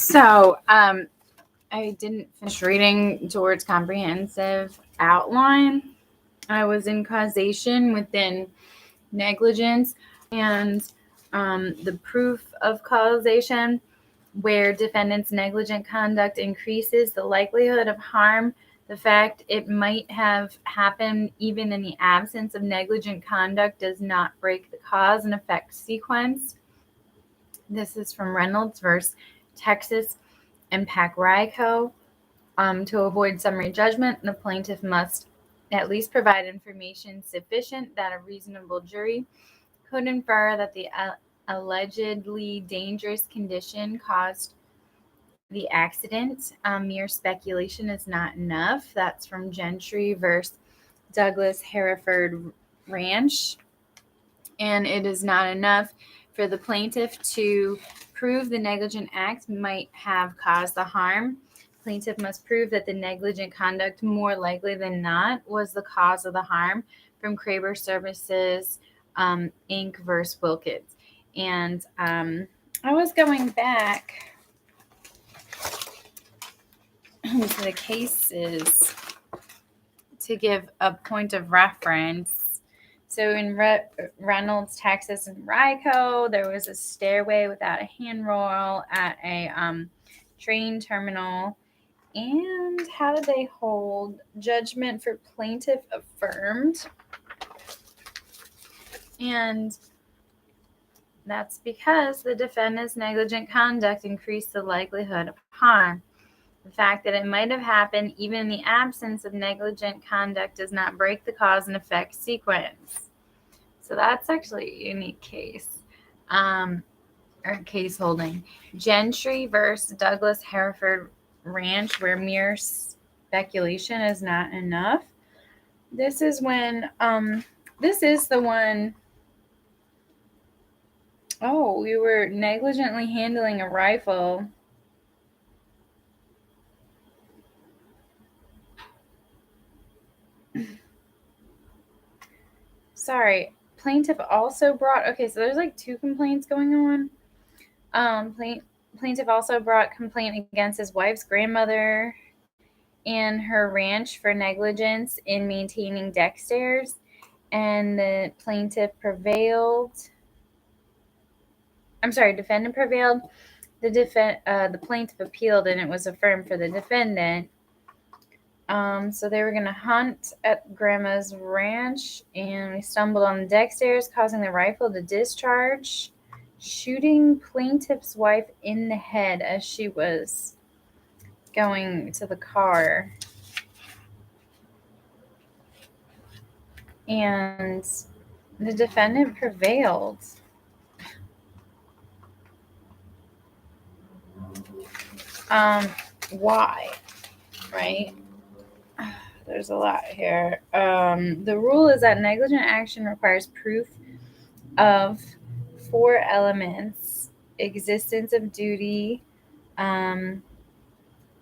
So, I didn't finish reading Torts' comprehensive outline. I was in causation within negligence and the proof of causation, where defendant's negligent conduct increases the likelihood of harm. The fact it might have happened even in the absence of negligent conduct does not break the cause and effect sequence. This is from Reynolds versus Texas and Pacarico. To avoid summary judgment, the plaintiff must at least provide information sufficient that a reasonable jury could infer that the allegedly dangerous condition caused the accident. Mere speculation is not enough. That's from Gentry versus Douglas Hereford Ranch. And it is not enough for the plaintiff to prove the negligent act might have caused the harm. Plaintiff must prove that the negligent conduct, more likely than not, was the cause of the harm, from Kraber Services, Inc. versus Wilkins. And I was going back to the cases to give a point of reference. So in Reynolds, Texas, and Ryco, there was a stairway without a handrail at a train terminal. And how did they hold? Judgment for plaintiff affirmed. And that's because the defendant's negligent conduct increased the likelihood of harm. The fact that it might have happened even in the absence of negligent conduct does not break the cause and effect sequence. So that's actually a unique case, or case holding. Gentry versus Douglas Hereford Ranch, where mere speculation is not enough. This is when, this is the one, we were negligently handling a rifle. Sorry, plaintiff also brought, so there's like two complaints going on. Plaintiff also brought complaint against his wife's grandmother and her ranch for negligence in maintaining deck stairs, and the plaintiff prevailed. Defendant prevailed. The plaintiff appealed, and it was affirmed for the defendant. So they were going to hunt at grandma's ranch, and we stumbled on the deck stairs, causing the rifle to discharge, shooting plaintiff's wife in the head as she was going to the car. And the defendant prevailed. Why? Right? There's a lot here. The rule is that negligent action requires proof of 4 elements: existence of duty,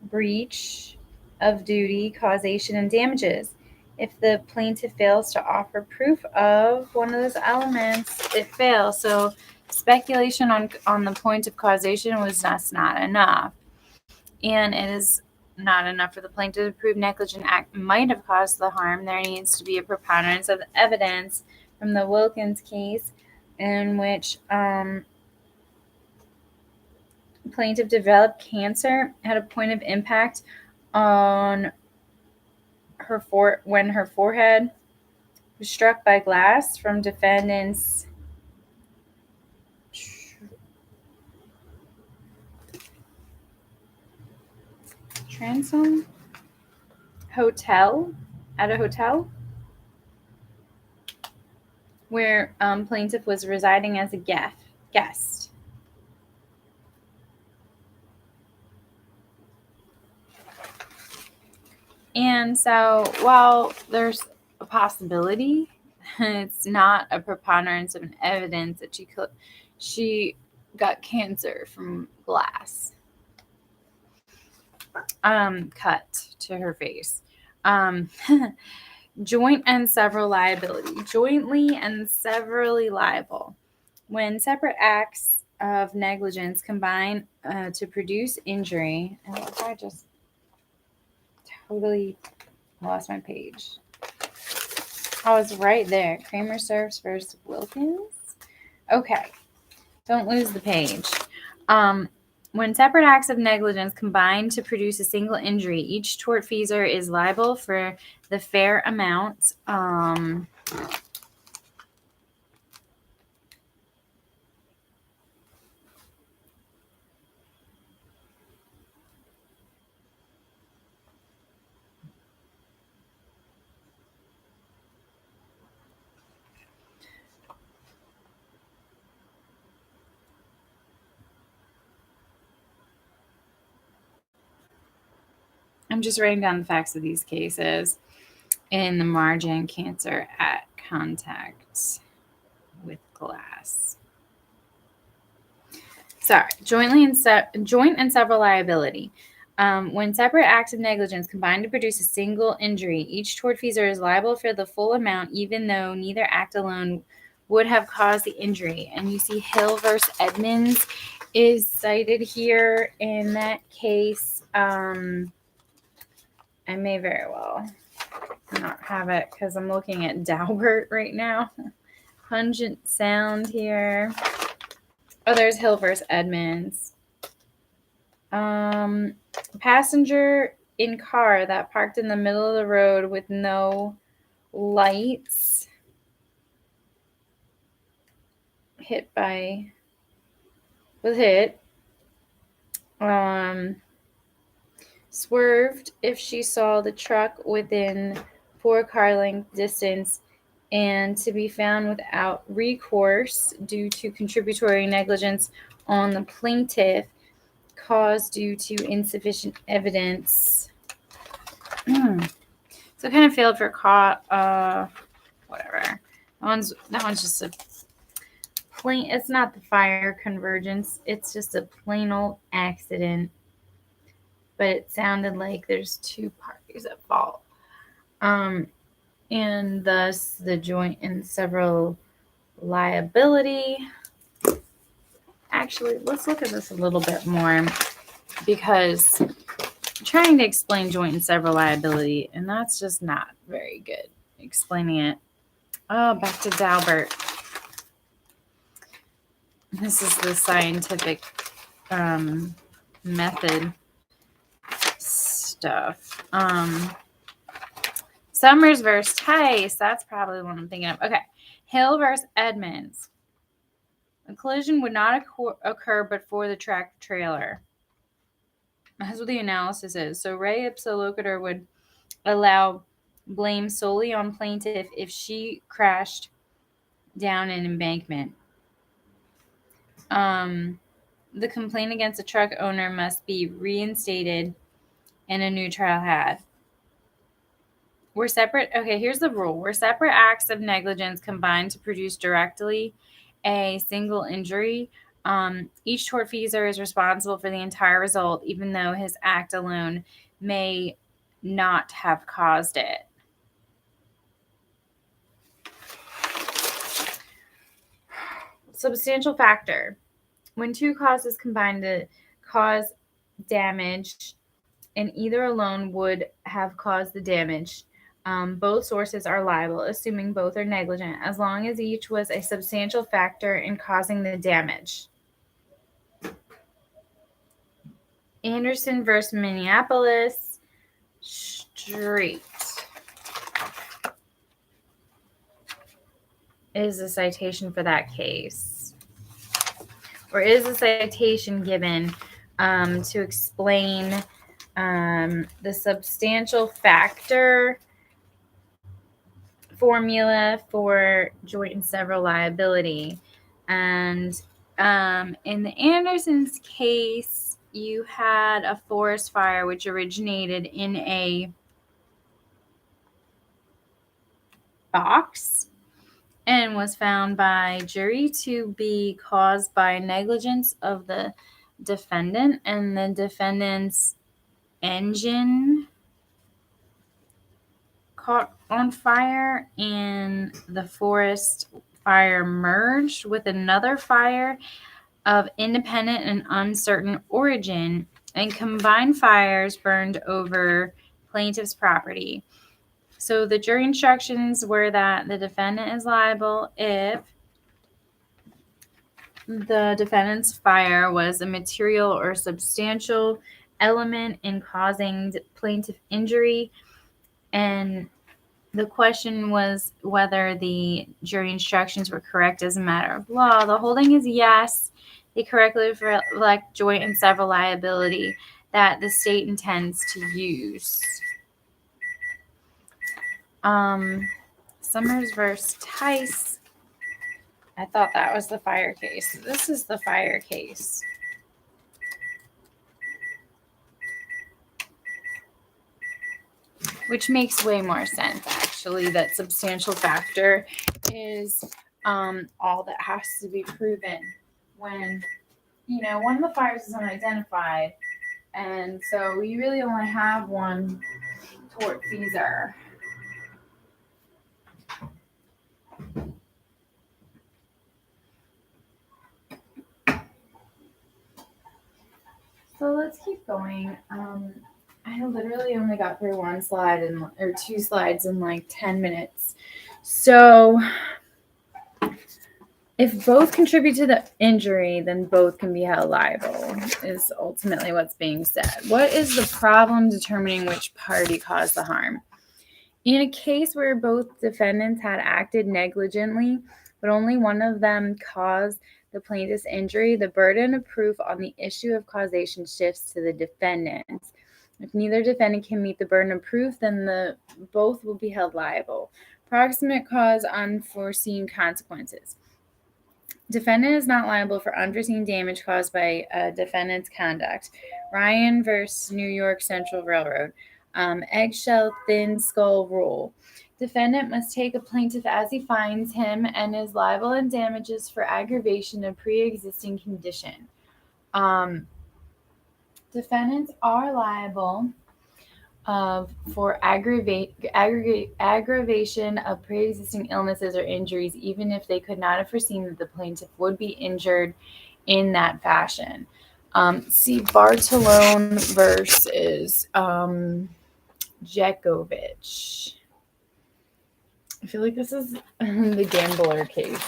breach of duty, causation, and damages. If the plaintiff fails to offer proof of one of those elements, it fails. So speculation on the point of causation was just not enough. And it is not enough for the plaintiff to prove negligent act might have caused the harm. There needs to be a preponderance of evidence from the Wilkins case, in which plaintiff developed cancer, had a point of impact on her when her forehead was struck by glass from defendant's transom at a hotel where plaintiff was residing as a guest. And so while there's a possibility, it's not a preponderance of an evidence that she got cancer from glass cut to her face. Joint and several liability. Jointly and severally liable. When separate acts of negligence combine to produce injury. And if I just totally lost my page. I was right there. Kramer serves versus Wilkins. Okay. Don't lose the page. When separate acts of negligence combine to produce a single injury, each tortfeasor is liable for the fair amount. I'm just writing down the facts of these cases in the margin. Cancer at contact with glass. Sorry, joint and several liability. When separate acts of negligence combine to produce a single injury, each tortfeasor is liable for the full amount, even though neither act alone would have caused the injury. And you see Hill versus Edmonds is cited here in that case. I may very well not have it because I'm looking at Daubert right now. Pungent sound here. Oh, there's Hill versus Edmonds. Passenger in car that parked in the middle of the road with no lights was hit. Swerved if she saw the truck within 4 car length distance and to be found without recourse due to contributory negligence on the plaintiff, cause due to insufficient evidence. So it kind of failed for whatever. That one's just a plain. It's not the fire convergence. It's just a plain old accident. But it sounded like there's 2 parties at fault. And thus the joint and several liability. Actually, let's look at this a little bit more because I'm trying to explain joint and several liability, and that's just not very good explaining it. Oh, back to Daubert. This is the scientific method stuff. Summers versus Tice. That's probably what I'm thinking of. Okay. Hill versus Edmonds. A collision would not occur but for the tractor trailer. That's what the analysis is. So Ray ipso locator would allow blame solely on plaintiff if she crashed down an embankment. The complaint against the truck owner must be reinstated and a new trial had. Here's the rule. Where separate acts of negligence combine to produce directly a single injury, each tortfeasor is responsible for the entire result, even though his act alone may not have caused it. Substantial factor. When 2 causes combine to cause damage, and either alone would have caused the damage, both sources are liable, assuming both are negligent, as long as each was a substantial factor in causing the damage. Anderson versus Minneapolis Street is a citation for that case. Or is a citation given to explain the substantial factor formula for joint and several liability. And in the Anderson's case, you had a forest fire which originated in a box and was found by jury to be caused by negligence of the defendant, and the defendant's engine caught on fire, and the forest fire merged with another fire of independent and uncertain origin, and combined fires burned over plaintiff's property. So the jury instructions were that the defendant is liable if the defendant's fire was a material or substantial element in causing plaintiff injury, and the question was whether the jury instructions were correct as a matter of law. The holding is yes. They correctly reflect joint and several liability that the state intends to use. Summers versus Tice. I thought that was the fire case. This is the fire case. Which makes way more sense, actually, that substantial factor is all that has to be proven when, one of the fires is unidentified. And so you really only have one tortfeasor. So let's keep going. I literally only got through one slide or two slides in like 10 minutes. So if both contribute to the injury, then both can be held liable, is ultimately what's being said. What is the problem determining which party caused the harm? In a case where both defendants had acted negligently, but only one of them caused the plaintiff's injury, the burden of proof on the issue of causation shifts to the defendants. If neither defendant can meet the burden of proof, then both will be held liable. Proximate cause, unforeseen consequences. Defendant is not liable for unforeseen damage caused by a defendant's conduct. Ryan versus New York Central Railroad. Eggshell thin skull rule. Defendant must take a plaintiff as he finds him and is liable in damages for aggravation of pre-existing condition. Defendants are liable for aggravation of pre-existing illnesses or injuries, even if they could not have foreseen that the plaintiff would be injured in that fashion. See Bartolone versus Jekovich. I feel like this is the gambler case.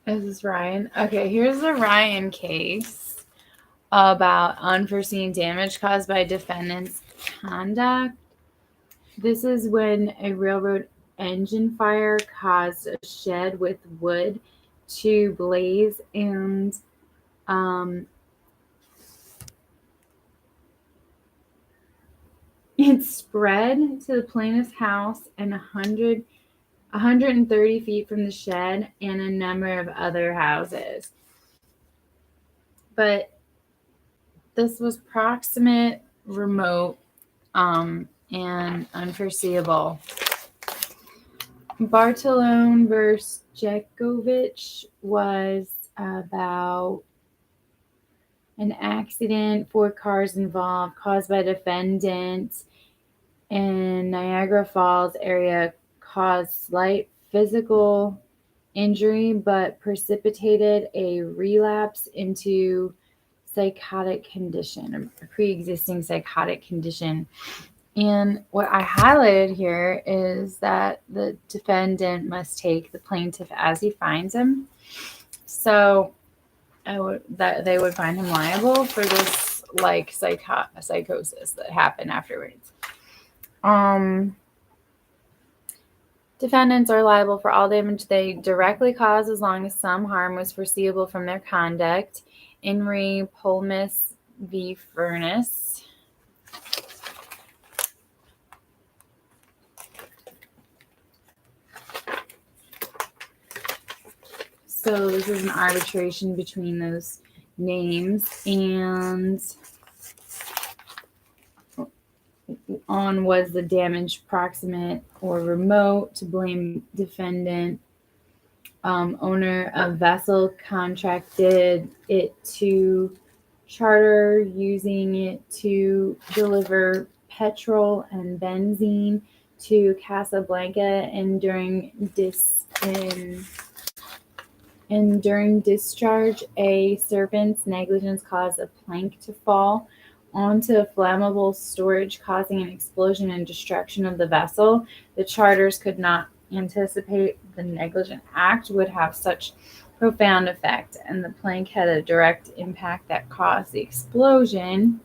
This is Ryan. Okay, here's the Ryan case about unforeseen damage caused by defendant's conduct. This is when a railroad engine fire caused a shed with wood to blaze, and it spread to the plaintiff's house and 130 feet from the shed and a number of other houses. But this was proximate, remote, and unforeseeable. Bartolone versus Jekovich was about an accident, 4 cars involved, caused by defendant in Niagara Falls area, caused slight physical injury, but precipitated a relapse into psychotic condition, a pre-existing psychotic condition. And what I highlighted here is that the defendant must take the plaintiff as he finds him. So that they would find him liable for this like psychosis that happened afterwards. Defendants are liable for all damage they directly cause as long as some harm was foreseeable from their conduct. In re Polmus v. Furness. So this is an arbitration between those names, and on was the damage proximate or remote, to blame defendant. Owner of vessel contracted it to charter, using it to deliver petrol and benzene to Casablanca, and during discharge, a servant's negligence caused a plank to fall onto a flammable storage, causing an explosion and destruction of the vessel. The charters could not anticipate the negligent act would have such profound effect, and the plank had a direct impact that caused the explosion.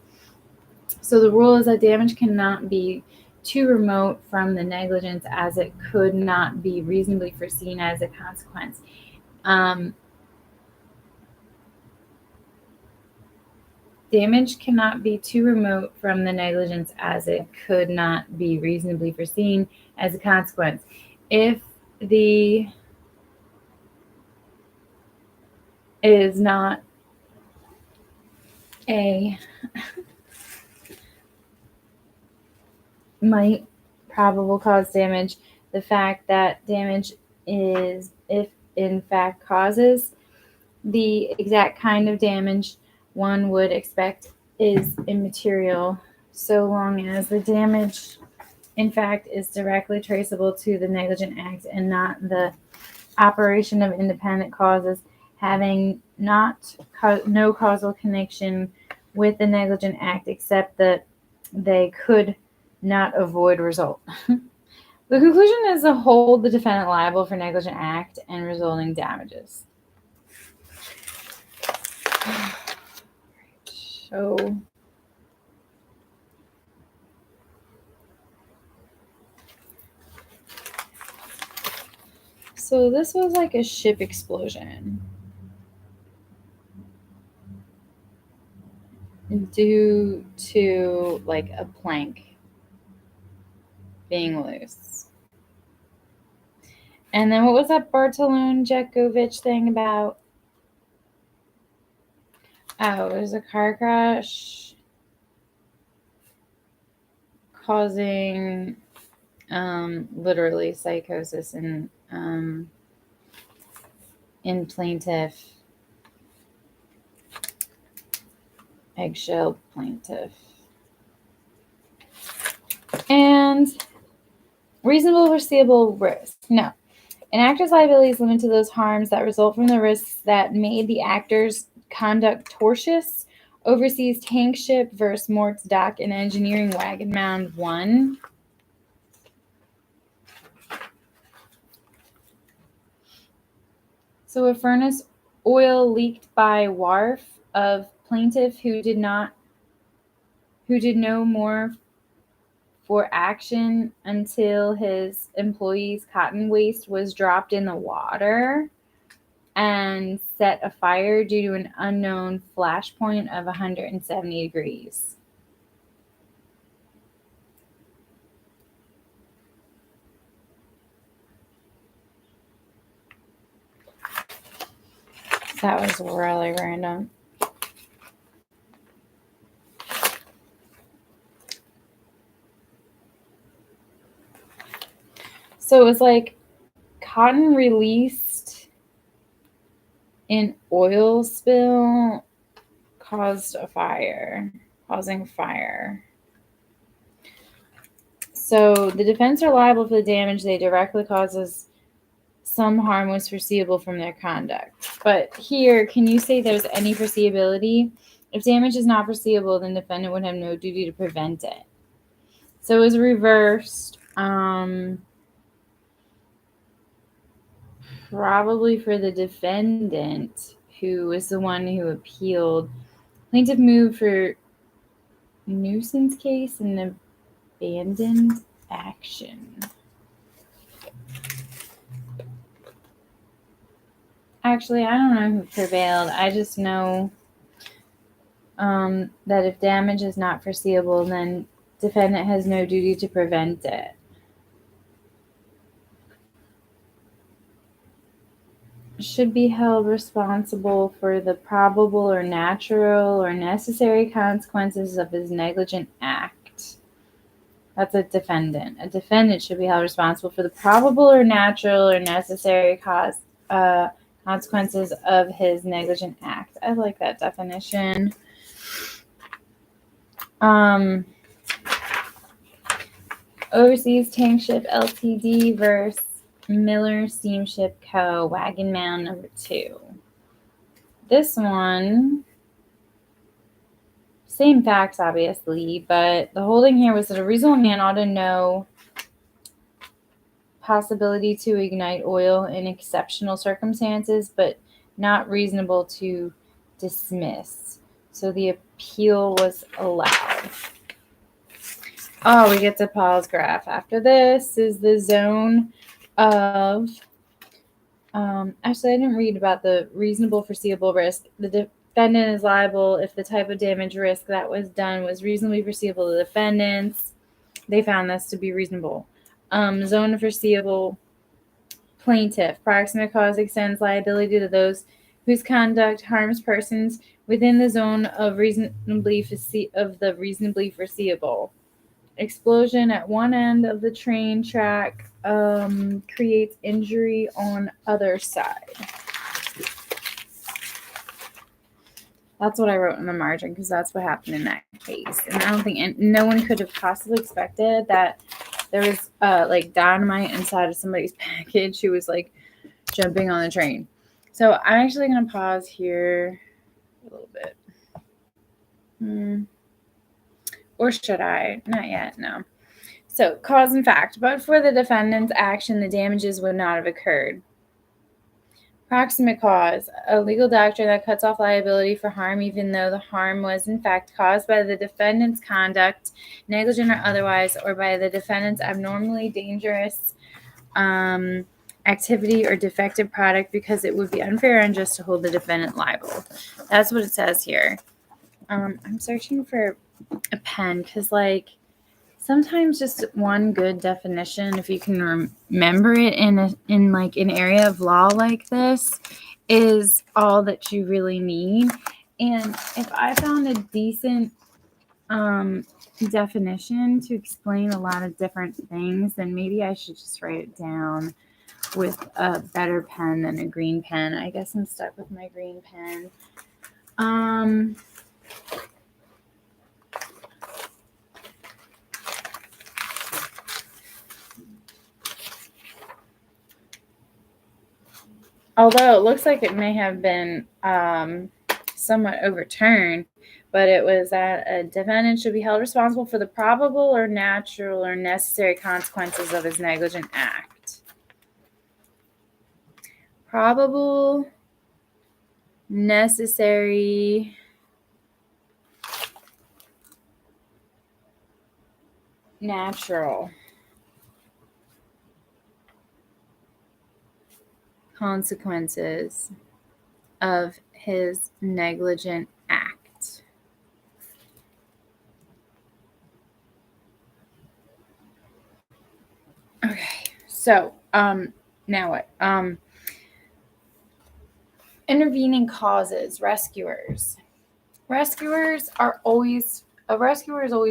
So the rule is that damage cannot be too remote from the negligence as it could not be reasonably foreseen as a consequence. Damage cannot be too remote from the negligence as it could not be reasonably foreseen as a consequence. If the is not a might probable cause damage, the fact that damage is, if in fact causes the exact kind of damage one would expect, is immaterial, so long as the damage in fact is directly traceable to the negligent act and not the operation of independent causes having no causal connection with the negligent act, except that they could not avoid result. The conclusion is to hold the defendant liable for negligent act and resulting damages. So this was like a ship explosion due to like a plank being loose. And then what was that Bartolone Jekovich thing about? Oh, it was a car crash causing literally psychosis in plaintiff, eggshell plaintiff. And reasonable foreseeable risk. No. An actor's liability is limited to those harms that result from the risks that made the actor's conduct tortious. Overseas tank ship versus Mort's dock and engineering wagon mound 1. So a furnace oil leaked by wharf of plaintiff who did no more for action until his employee's cotton waste was dropped in the water and set a fire due to an unknown flash point of 170 degrees. That was really random. So it was like cotton released in oil spill causing fire. So the defense are liable for the damage they directly causes. Some harm was foreseeable from their conduct. But here, can you say there's any foreseeability? If damage is not foreseeable, then the defendant would have no duty to prevent it. So it was reversed. Probably for the defendant, who was the one who appealed. Plaintiff moved for nuisance case and abandoned action. Actually, I don't know who prevailed. I just know that if damage is not foreseeable, then defendant has no duty to prevent it. Should be held responsible for the probable or natural or necessary consequences of his negligent act. That's a defendant. A defendant should be held responsible for the probable or natural or necessary consequences of his negligent act. I like that definition. Overseas Tank Ship Ltd. versus Miller Steamship Co. Wagon Mound number 2. This one, same facts obviously, but the holding here was that a reasonable man ought to know possibility to ignite oil in exceptional circumstances, but not reasonable to dismiss. So the appeal was allowed. Oh, we get to Paul's graph. After this is the zone of, actually I didn't read about the reasonable foreseeable risk. The defendant is liable if the type of damage risk that was done was reasonably foreseeable to the defendants. They found this to be reasonable. Zone of foreseeable plaintiff. Proximate cause extends liability to those whose conduct harms persons within the zone of reasonably foreseeable. Explosion at one end of the train track creates injury on other side. That's what I wrote in the margin because that's what happened in that case. And I don't think no one could have possibly expected that there was like dynamite inside of somebody's package who was like jumping on the train. So I'm actually going to pause here a little bit. Or should I? Not yet, no. So cause and fact. But for the defendant's action, the damages would not have occurred. Proximate cause, a legal doctrine that cuts off liability for harm even though the harm was in fact caused by the defendant's conduct, negligent or otherwise, or by the defendant's abnormally dangerous activity or defective product, because it would be unfair and unjust to hold the defendant liable. That's what it says here. I'm searching for a pen because like sometimes just one good definition, if you can remember it in like an area of law like this, is all that you really need. And if I found a decent definition to explain a lot of different things, then maybe I should just write it down with a better pen than a green pen. I guess I'm stuck with my green pen. Although it looks like it may have been somewhat overturned, but it was that a defendant should be held responsible for the probable or natural or necessary consequences of his negligent act. Probable, necessary, natural consequences of his negligent act. Okay, so now what? Intervening causes, rescuers. A rescuer is always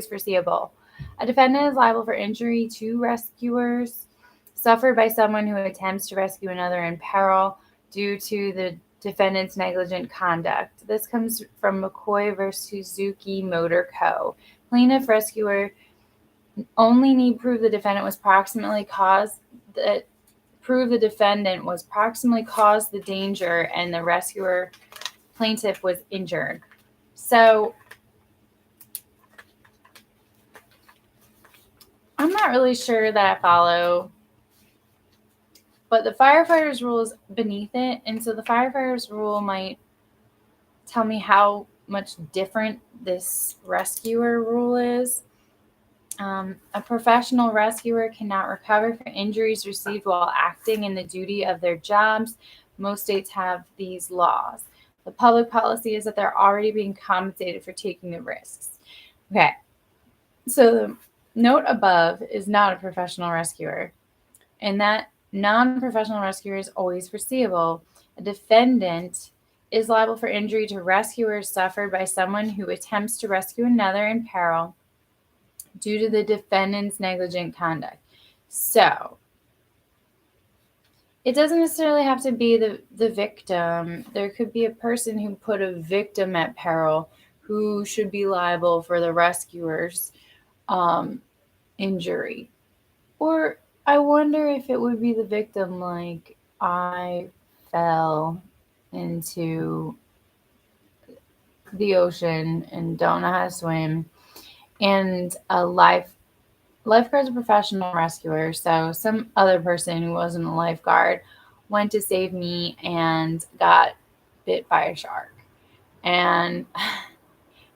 foreseeable. A defendant is liable for injury to rescuers suffered by someone who attempts to rescue another in peril due to the defendant's negligent conduct. This comes from McCoy versus Suzuki Motor Co. Plaintiff rescuer only need prove the defendant was proximately caused the danger and the rescuer plaintiff was injured. So I'm not really sure that I follow, but the firefighter's rule is beneath it. And so the firefighter's rule might tell me how much different this rescuer rule is. A professional rescuer cannot recover for injuries received while acting in the duty of their jobs. Most states have these laws. The public policy is that they're already being compensated for taking the risks. Okay, so the note above is not a professional rescuer, and that non-professional rescuer is always foreseeable. A defendant is liable for injury to rescuers suffered by someone who attempts to rescue another in peril due to the defendant's negligent conduct. So it doesn't necessarily have to be the victim. There could be a person who put a victim at peril who should be liable for the rescuer's injury. Or I wonder if it would be the victim, like I fell into the ocean and don't know how to swim, and a lifeguard's a professional rescuer, so some other person who wasn't a lifeguard went to save me and got bit by a shark. And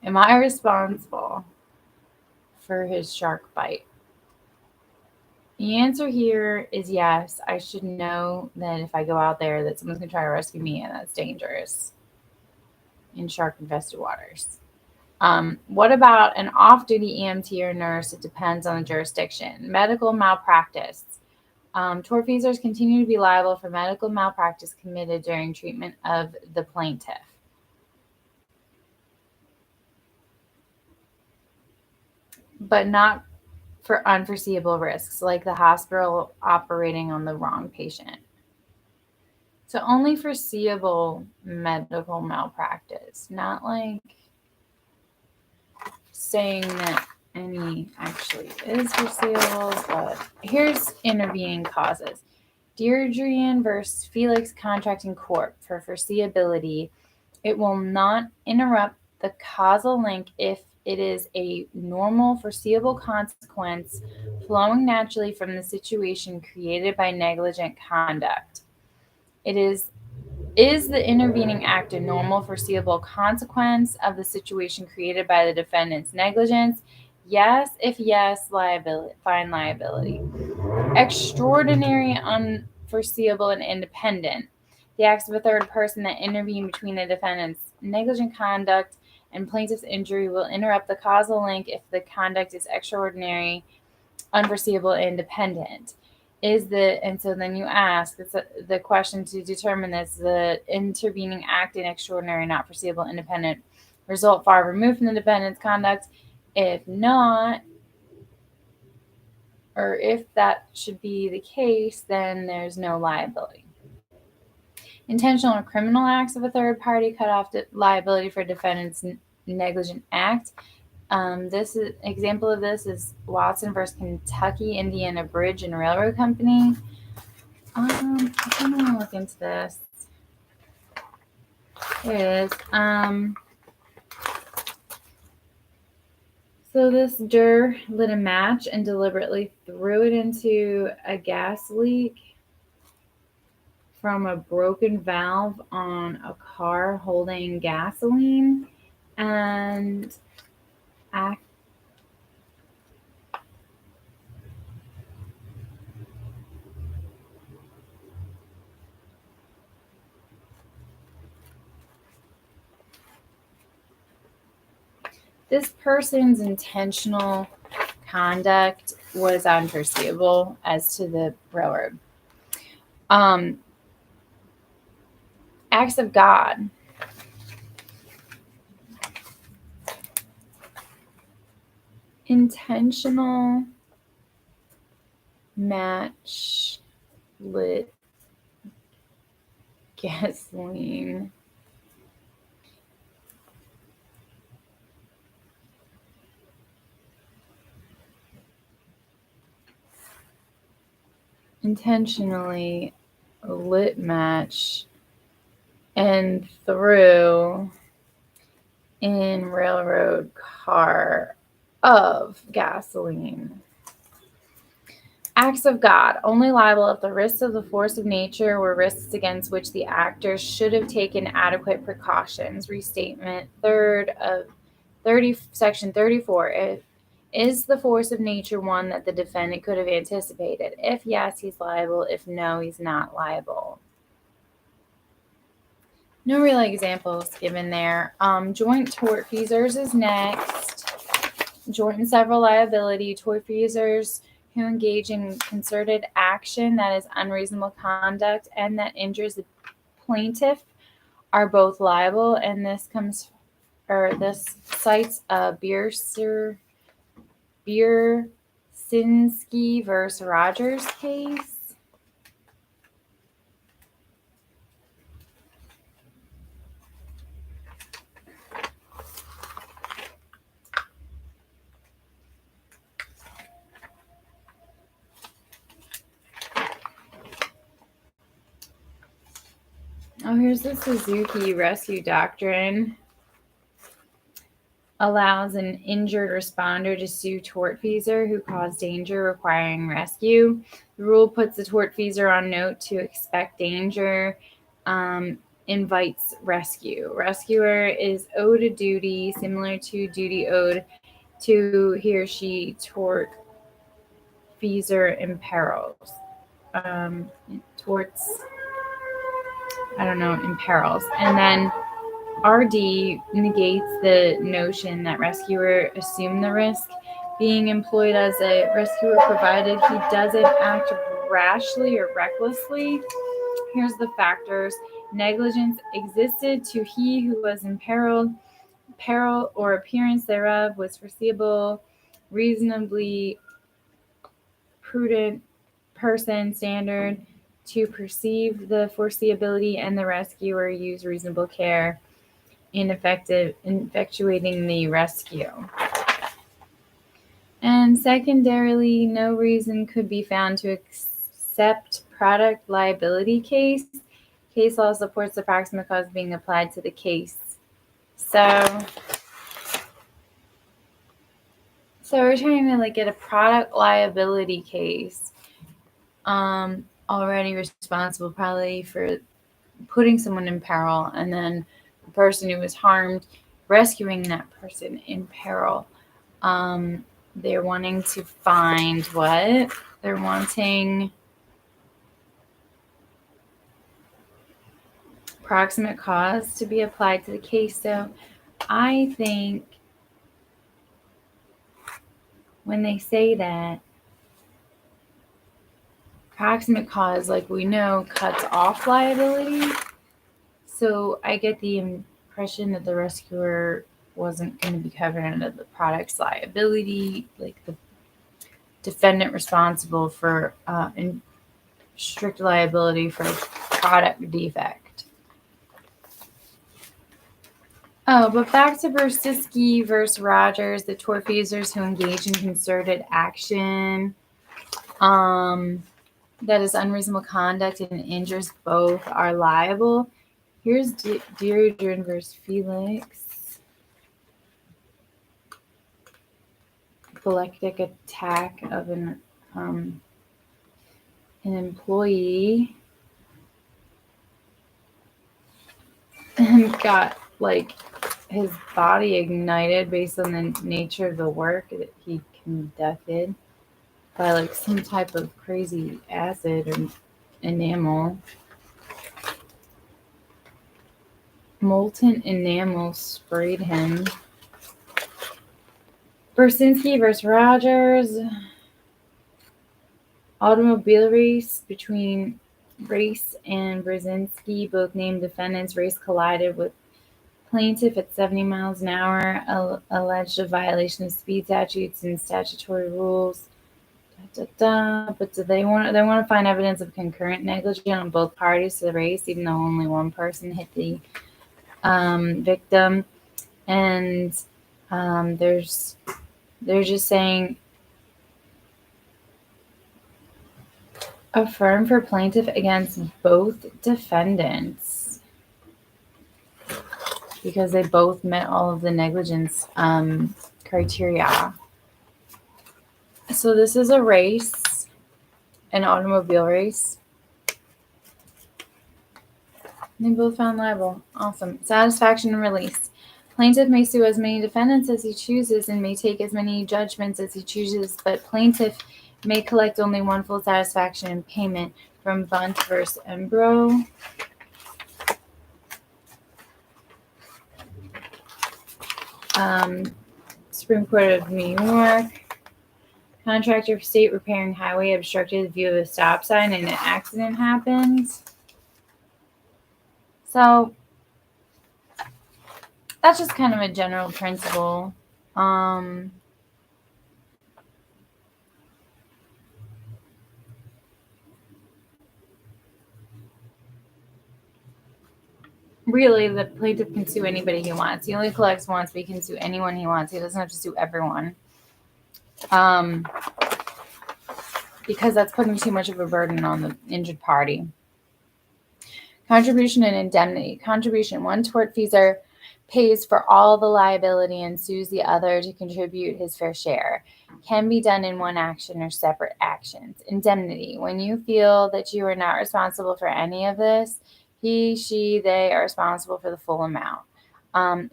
am I responsible for his shark bite? The answer here is yes. I should know that if I go out there that someone's going to try to rescue me, and that's dangerous in shark-infested waters. What about an off-duty EMT or nurse? It depends on the jurisdiction. Medical malpractice. Tortfeasors continue to be liable for medical malpractice committed during treatment of the plaintiff. But not for unforeseeable risks, like the hospital operating on the wrong patient. So only foreseeable medical malpractice, not like saying that any actually is foreseeable. But here's intervening causes. Deirdrian versus Felix Contracting Corp. For foreseeability, it will not interrupt the causal link if it is a normal foreseeable consequence flowing naturally from the situation created by negligent conduct. It is the intervening act a normal foreseeable consequence of the situation created by the defendant's negligence? Yes. If yes, liability, fine liability. Extraordinary, unforeseeable, and independent. The acts of a third person that intervene between the defendant's negligent conduct and plaintiff's injury will interrupt the causal link if the conduct is extraordinary, unforeseeable, and independent. And so then you ask, the question to determine this, the intervening act in extraordinary, not foreseeable, independent result far removed from the defendant's conduct? If not, or if that should be the case, then there's no liability. Intentional or criminal acts of a third party cut off liability for defendant's negligent act. This is example of this is Watson versus Kentucky Indiana Bridge and Railroad Company. I kind of want to look into this. Here it is. So this juror lit a match and deliberately threw it into a gas leak from a broken valve on a car holding gasoline, and this person's intentional conduct was unforeseeable as to the railroad. Acts of God. Intentional match lit gasoline. Intentionally lit match and threw in railroad car of gasoline. Acts of God, only liable if the risks of the force of nature were risks against which the actors should have taken adequate precautions. Restatement 3rd of section 34. Is the force of nature one that the defendant could have anticipated? If yes, he's liable. If no, he's not liable. No real examples given there. Joint tortfeasors is next. Joint and several liability. Tortfeasors who engage in concerted action that is unreasonable conduct and that injures the plaintiff are both liable. And this cites Biercer Bursinski versus Rogers case. Oh, here's the Suzuki rescue doctrine. Allows an injured responder to sue tortfeasor who caused danger requiring rescue. The rule puts the tortfeasor on note to expect danger, invites rescue. Rescuer is owed a duty similar to duty owed to he or she tortfeasor imperils. Torts, I don't know, imperils. And then RD negates the notion that rescuer assumed the risk being employed as a rescuer provided he doesn't act rashly or recklessly. Here's the factors. Negligence existed to he who was imperiled. Peril or appearance thereof was foreseeable. Reasonably prudent person standard to perceive the foreseeability, and the rescuer used reasonable care in effectuating the rescue. And secondarily, no reason could be found to accept product liability case. Case law supports the proximate cause being applied to the case. So we're trying to get a product liability case. Already responsible probably for putting someone in peril, and then the person who was harmed rescuing that person in peril. They're wanting to find what? They're wanting proximate cause to be applied to the case. So I think when they say that, proximate cause, like we know, cuts off liability. So I get the impression that the rescuer wasn't going to be covered under the product's liability, like the defendant responsible for strict liability for product defect. Oh, but back to Bursinski versus Rogers, the tortfeasors who engage in concerted action that is unreasonable conduct and injures both are liable. Here's Deirdre versus Felix. Epileptic attack of an employee and got his body ignited based on the nature of the work that he conducted by some type of crazy acid or enamel. Molten enamel sprayed him. Bursinski versus Rogers. Automobile race between Race and Brzezinski, both named defendants. Race collided with plaintiff at 70 miles an hour, alleged a violation of speed statutes and statutory rules. But do they want to find evidence of concurrent negligence on both parties to the race, even though only one person hit the victim. And they're just saying affirm for plaintiff against both defendants because they both met all of the negligence criteria. So this is a race, an automobile race. They both found liable. Awesome. Satisfaction and release. Plaintiff may sue as many defendants as he chooses and may take as many judgments as he chooses, but plaintiff may collect only one full satisfaction and payment from Bunt versus Embro. Supreme Court of New York. Contractor of state repairing highway obstructed the view of a stop sign and an accident happens. So that's just kind of a general principle. really, the plaintiff can sue anybody he wants. He only collects once, but he can sue anyone he wants. He doesn't have to sue everyone. Because that's putting too much of a burden on the injured party. Contribution and indemnity. Contribution. One tortfeasor pays for all the liability and sues the other to contribute his fair share. Can be done in one action or separate actions. Indemnity. When you feel that you are not responsible for any of this, he, she, they are responsible for the full amount.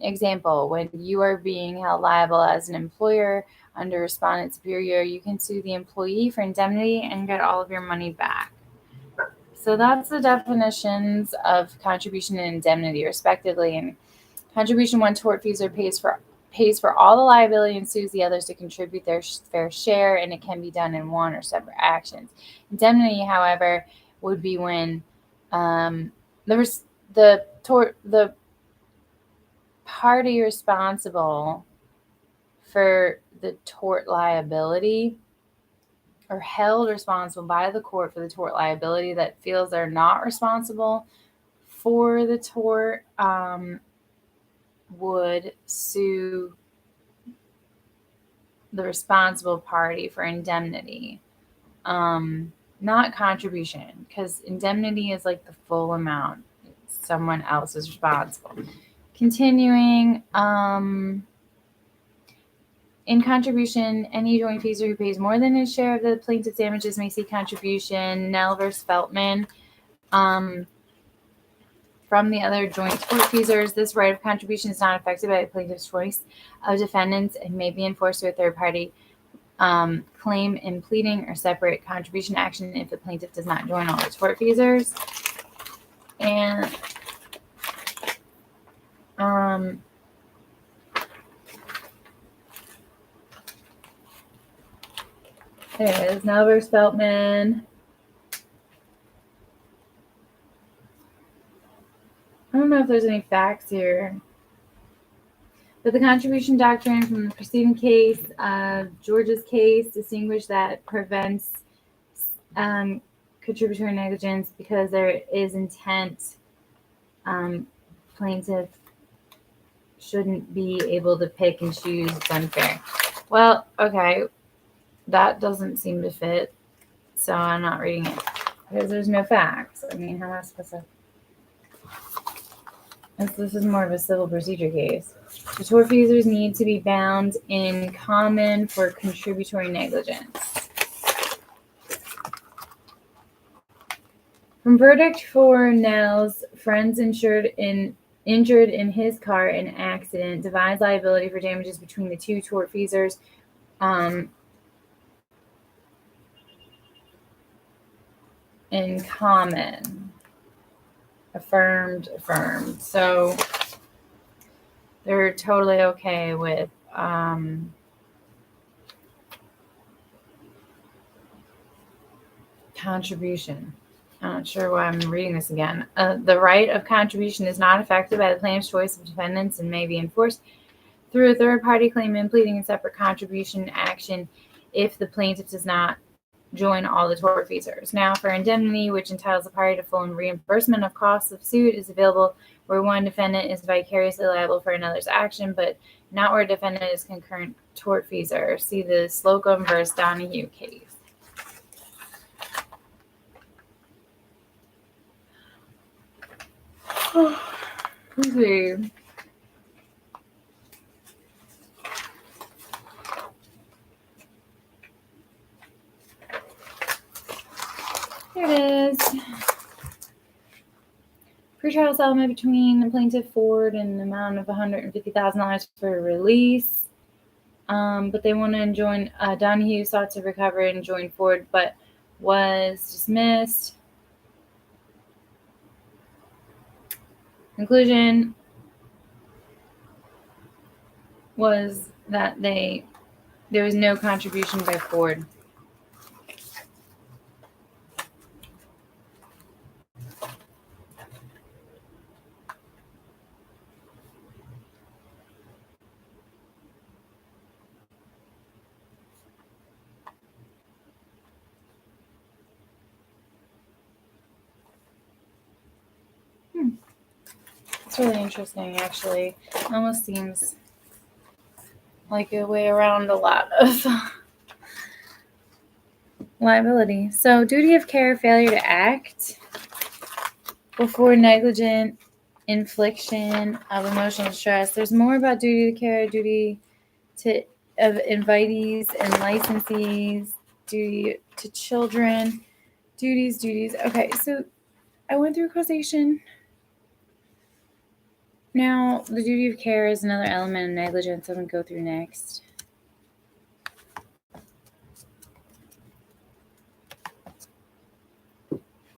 Example, when you are being held liable as an employer under respondent superior, you can sue the employee for indemnity and get all of your money back. So that's the definitions of contribution and indemnity, respectively. And contribution, one tortfeasor pays for all the liability and sues the others to contribute their fair share, and it can be done in one or separate actions. Indemnity, however, would be when the party responsible for the tort liability or held responsible by the court for the tort liability that feels they're not responsible for the tort would sue the responsible party for indemnity, not contribution, because indemnity is like the full amount. Someone else is responsible. Continuing, in contribution, any joint feasor who pays more than his share of the plaintiff's damages may seek contribution. Nell versus Feltman. From the other joint tortfeasors, this right of contribution is not affected by the plaintiff's choice of defendants and may be enforced through a third-party claim in pleading or separate contribution action if the plaintiff does not join all the tortfeasors. And there it is, Nell versus Feltman. I don't know if there's any facts here. But the contribution doctrine from the preceding case, Georgia's case, distinguished that prevents contributory negligence because there is intent. Plaintiff shouldn't be able to pick and choose. It's unfair. Well, okay, that doesn't seem to fit, so I'm not reading it because there's no facts. I mean, how am I supposed to? This is more of a civil procedure case. The tortfeasors need to be bound in common for contributory negligence. From verdict for Nell's friends injured in his car in an accident divides liability for damages between the two tortfeasors. In common. Affirmed. So they're totally okay with contribution. I'm not sure why I'm reading this again. The right of contribution is not affected by the plaintiff's choice of defendants and may be enforced through a third-party claim in pleading a separate contribution action if the plaintiff does not join all the tortfeasors. Now, for indemnity, which entitles the party to full reimbursement of costs of suit, is available where one defendant is vicariously liable for another's action, but not where a defendant is concurrent tortfeasor. See the Slocum versus Donahue case. Let's see. Here it is. Pretrial settlement between the plaintiff Ford and an amount of $150,000 for release. But they want to enjoin. Donahue sought to recover and join Ford, but was dismissed. Conclusion was that there was no contribution by Ford. That's really interesting, actually. It almost seems like a way around a lot of liability. So, duty of care, failure to act before negligent infliction of emotional stress. There's more about duty to care, duty of invitees and licensees, duty to children, duties. Okay, so I went through causation. Now, the duty of care is another element of negligence I'm going to go through next.